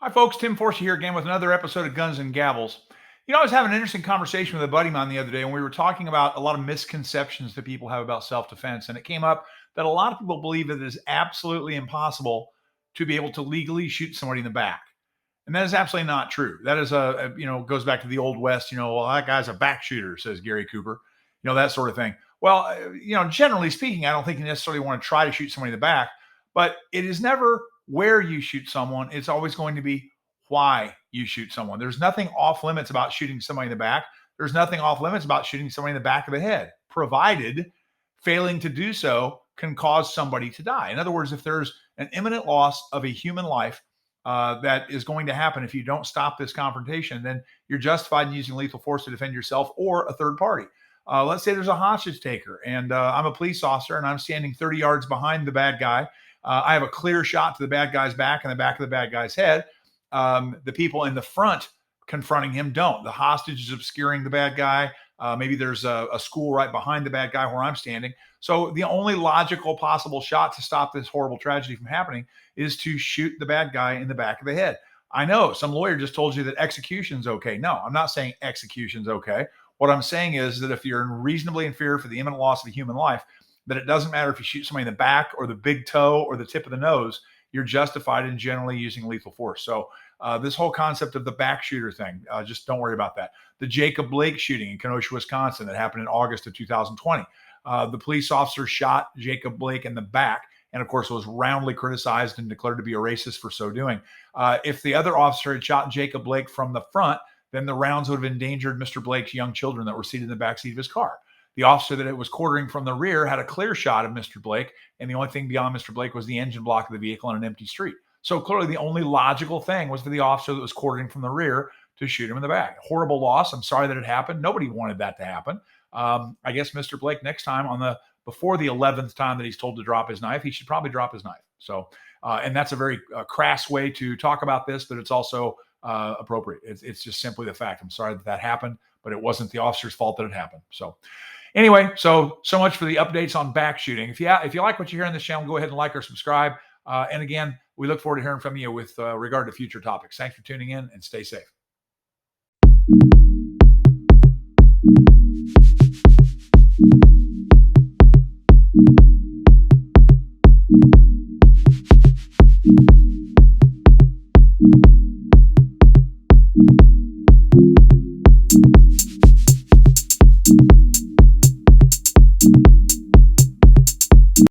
Hi, folks. Tim Forshey here again with another episode of Guns and Gavels. I was having an interesting conversation with a buddy of mine the other day, and we were talking about a lot of misconceptions that people have about self defense. And it came up that a lot of people believe that it is absolutely impossible to be able to legally shoot somebody in the back. And that is absolutely not true. That is goes back to the old West. Well, that guy's a back shooter, says Gary Cooper, that sort of thing. Well, generally speaking, I don't think you necessarily want to try to shoot somebody in the back, but it is never where you shoot someone. It's always going to be why you shoot someone. There's nothing off limits about shooting somebody in the back. There's nothing off limits about shooting somebody in the back of the head, provided failing to do so can cause somebody to die. In other words, if there's an imminent loss of a human life, that is going to happen if you don't stop this confrontation, then you're justified in using lethal force to defend yourself or a third party. Let's say there's a hostage taker and I'm a police officer and I'm standing 30 yards behind the bad guy. I have a clear shot to the bad guy's back and the back of the bad guy's head. The people in the front confronting him don't. The hostage is obscuring the bad guy. Maybe there's a school right behind the bad guy where I'm standing. So the only logical possible shot to stop this horrible tragedy from happening is to shoot the bad guy in the back of the head. I know some lawyer just told you that execution's okay. No, I'm not saying execution's okay. What I'm saying is that if you're reasonably in fear for the imminent loss of a human life, that it doesn't matter if you shoot somebody in the back or the big toe or the tip of the nose, you're justified in generally using lethal force. So this whole concept of the back shooter thing, just don't worry about that. The Jacob Blake shooting in Kenosha, Wisconsin that happened in August of 2020. The police officer shot Jacob Blake in the back and, of course, was roundly criticized and declared to be a racist for so doing. If the other officer had shot Jacob Blake from the front, then the rounds would have endangered Mr. Blake's young children that were seated in the backseat of his car. The officer that it was quartering from the rear had a clear shot of Mr. Blake, and the only thing beyond Mr. Blake was the engine block of the vehicle on an empty street. So clearly the only logical thing was for the officer that was quartering from the rear to shoot him in the back. Horrible loss. I'm sorry that it happened. Nobody wanted that to happen. I guess Mr. Blake next time before the 11th time that he's told to drop his knife, he should probably drop his knife. So, and that's a very crass way to talk about this, but it's also appropriate. It's just simply the fact. I'm sorry that happened, but it wasn't the officer's fault that it happened. So anyway, so much for the updates on back shooting. If you like what you hear on this channel, go ahead and like or subscribe. And again, we look forward to hearing from you with regard to future topics. Thanks for tuning in and stay safe.